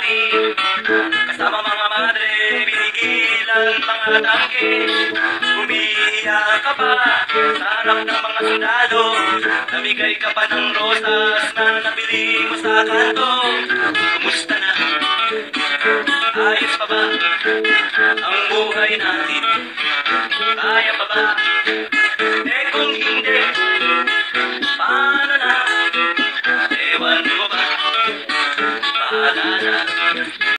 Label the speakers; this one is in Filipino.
Speaker 1: natin. Kasama mga madre, binigil ang mga tangke. Umiiyak ka pa sa harap ng mga sundalo. Namigay ka pa ng rosas na nabili mo sa kanto. Kumusta na? Ayos pa ba ang buhay natin? Kaya pa ba